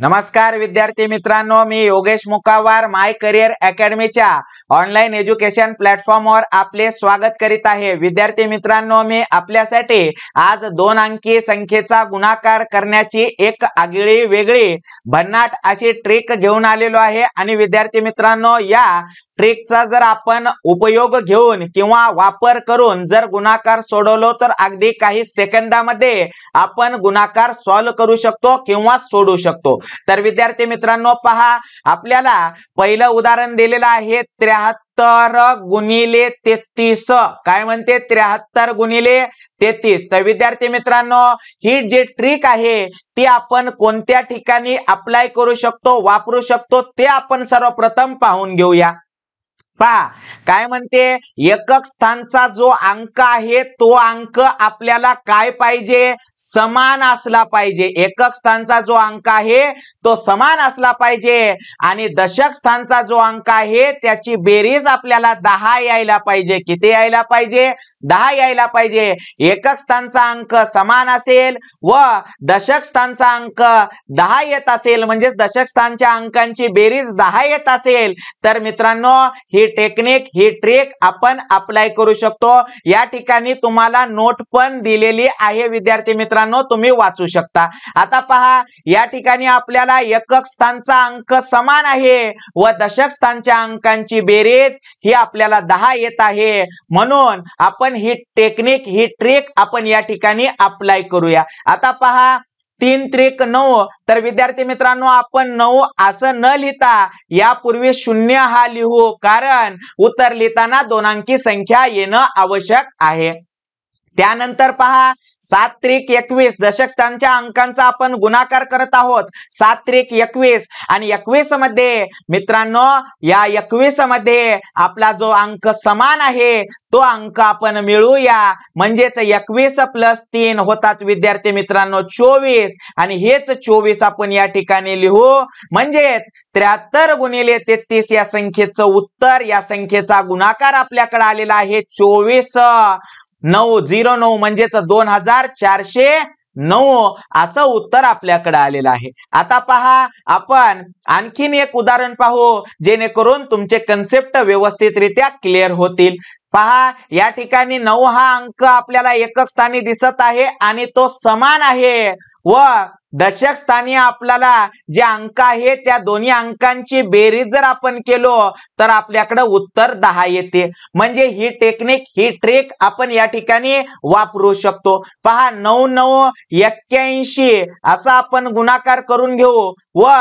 नमस्कार विद्यार्थी मित्रांनो, मी योगेश मुकावार माय करियर अकॅडमीच्या ऑनलाईन एज्युकेशन प्लॅटफॉर्मवर आपले स्वागत करीत आहे। विद्यार्थी मित्रांनो, मी आपल्यासाठी आज 2 अंकी संख्येचा गुणाकार करण्याची एक आगळी वेगळी भन्नाट अशी ट्रिक घेऊन आलेलो आहे आणि विद्यार्थी मित्रांनो, या ट्रिकचा जर आपण उपयोग घेऊन किंवा वापर करून जर गुणाकार सोडवलो तर अगदी काही सेकंदामध्ये आपण गुणाकार सॉल्व करू शकतो किंवा सोडवू शकतो। तर विद्यार्थी मित्रांनो, पहा, आपल्याला पहिलं उदाहरण दिलेलं आहे 73 गुणिले 33। काय म्हणते? 73 गुणिले 33। तर विद्यार्थी मित्रांनो, ही जी ट्रिक आहे ती आपण कोणत्या ठिकाणी अप्लाय करू शकतो, वापरू शकतो, ते आपण सर्वप्रथम पाहून घेऊया। पहा, काय म्हणते? एकक स्थानचा जो अंक आहे तो अंक आपल्याला काय पाहिजे? समान असला पाहिजे। एकक स्थानचा जो अंक आहे तो समान असला पाहिजे आणि दशक स्थानचा जो अंक आहे त्याची बेरीज आपल्याला 10 यायला पाहिजे। किती यायला पाहिजे? 10 यायला पाहिजे। एकक स्थानचा अंक समान असेल व दशक स्थानचा अंक 10 येत असेल, म्हणजे दशक स्थानच्या अंकांची बेरीज 10 येत असेल, तर मित्रांनो ही टेक्निक, ही ट्रिक आपण अप्लाय करू शकतो। या ठिकाणी तुम्हाला नोट पण दिलेली आहे विद्यार्थी मित्रांनो, तुम्ही वाचू शकता। आता पहा, या ठिकाणी आपल्याला एकक स्थानचा अंक समान आहे व दशक स्थानच्या अंकांची बेरीज ही आपल्याला 10 येत आहे, म्हणून आपण ही टेक्निक, ही ट्रिक आपण या ठिकाणी अप्लाय करूया। आता पहा, 3 त्रिक 9। तर विद्यार्थी मित्रांनो, आपण 9 असं न लिहिता यापूर्वी 0 हा लिहू, कारण उत्तर लिहिताना 2 अंकी संख्या येणं आवश्यक आहे। त्यानंतर पहा, 7 त्रिक 21। दशक स्थानच्या अंकांचा आपण गुणाकार करत आहोत। 7 त्रिक 21 आणि 21 मध्ये मित्रांनो, या 21 मध्ये आपला जो अंक समान आहे तो अंक आपण मिळवूया, म्हणजेच 21 + 3 होतात विद्यार्थी मित्रांनो 24 आणि हेच 24 आपण या ठिकाणी लिहू, म्हणजेच 73 गुणिले 33 या संख्येचं उत्तर, या संख्येचा गुणाकार आपल्याकडे आलेला आहे 24,909, म्हणजेच 2409 असं उत्तर आपल्याकडे आलेलं आहे। आता पहा, आपण आणखीन एक उदाहरण पाहू, जेणेकरून तुमचे कन्सेप्ट व्यवस्थितरित्या क्लिअर होतील। पहा, या ठिकाणी 9 हा अंक आपल्याला एकक स्थानी दिसत आहे आणि तो समान आहे व दशक स्थानी आपल्याला जे अंक आहे त्या दोन्ही अंकांची बेरीज जर आपण केलो तर आपल्याकडे उत्तर 10 येते, म्हणजे ही टेक्निक, ही ट्रिक आपण या ठिकाणी वापरू शकतो। पहा, 9 9 81 असा आपण गुणाकार करून घेऊ व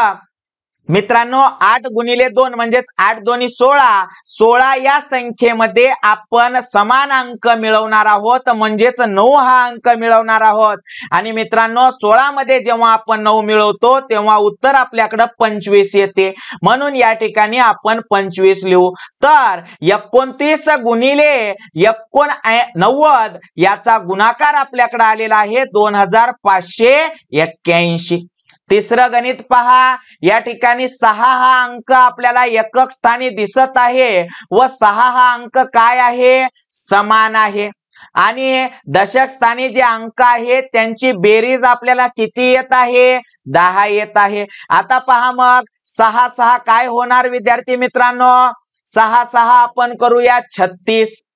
मित्रांनो 8 गुणिले 2 म्हणजेच 8 दोन्ही 16। 16 या संख्येमध्ये आपण समान अंक मिळवणार आहोत, म्हणजेच 9 हा अंक मिळवणार आहोत आणि मित्रांनो 16 मध्ये जेव्हा आपण 9 मिळवतो तेव्हा उत्तर आपल्याकडे 25 येते, म्हणून या ठिकाणी आपण 25 लिहू। तर 29 गुणिले 89 याचा गुणाकार आपल्याकडे आलेला आहे 2581। तिसरं गणित पहा, या ठिकाणी 6 हा अंक आपल्याला एकक स्थानी दिसत आहे व 6 हा अंक काय आहे? समान आहे आणि दशक स्थानी जे अंक आहेत त्यांची बेरीज आपल्याला किती येत आहे? 10 येत आहे। आता पहा, मग 6 6 काय होणार विद्यार्थी मित्रांनो? 6 6 आपण करूया 36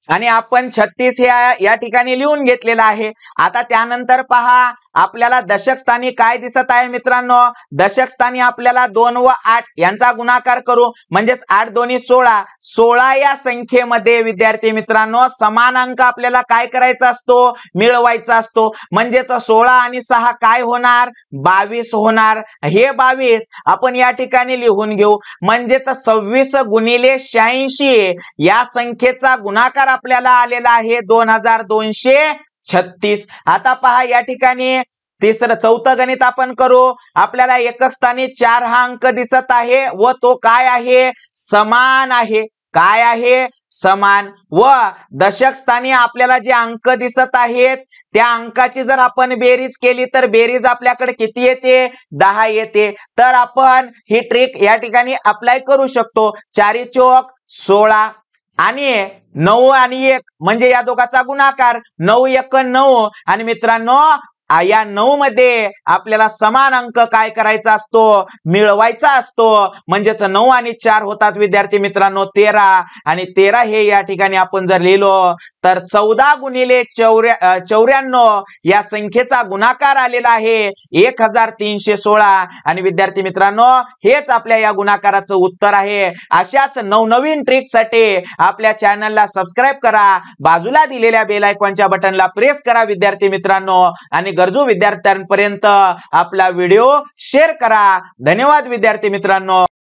आणि आपण 36 या ठिकाणी लिहून घेतलेला आहे। आता त्यानंतर पहा, आपल्याला दशक स्थानी काय दिसत आहे मित्रांनो? दशक स्थानी आपल्याला 2 व 8 यांचा गुणाकार करू, म्हणजेच 8 दोन्ही 16। 16 या संख्येमध्ये विद्यार्थी मित्रांनो समान अंक आपल्याला काय करायचा असतो? मिळवायचा असतो, म्हणजेच 16 आणि 6 काय होणार? 22 होणार। हे 22 आपण या ठिकाणी लिहून घेऊ, म्हणजेच 26 गुणिले 86 या संख्येचा गुणाकार आपल्याला आलेला आहे 2236। आता पहा, या ठिकाणी चौथं गणित आपण करू। आपल्याला एकक स्थानी 4 हा अंक दिसत आहे व तो काय आहे? समान आहे। काय आहे? समान। व दशक स्थानी आपल्याला जे अंक दिसत आहेत त्या अंकाची जर आपण बेरीज केली तर बेरीज आपल्याकडे किती येते? 10 येते। तर आपण ही ट्रिक या ठिकाणी अप्लाय करू शकतो। 4 चौक 16 आणि 9 आणि 1 म्हणजे या दोघांचा गुणाकार 9 1 9 आणि मित्रांनो या 9 मध्ये आपल्याला समान अंक काय करायचा असतो, मिळवायचा असतो. म्हणजेच 9 आणि 4 होतात विद्यार्थी मित्रांनो 13 आणि 13 हे या ठिकाणी आपण जर लिहिलो तर 14 गुणिले 94 या संख्येचा गुणाकार आलेला आहे 1316 आणि विद्यार्थी मित्रांनो हेच आपल्या या गुणाकाराचं उत्तर आहे. अशाच नवनवीन ट्रिक साठी आपल्या चॅनलला सबस्क्राइब करा, बाजूला दिलेल्या बेल आयकॉनच्या बटनला प्रेस करा विद्यार्थी मित्रांनो आणि गरजू विद्यार्थ्यांपर्यंत आपला व्हिडिओ शेअर करा. धन्यवाद विद्यार्थी मित्रांनो.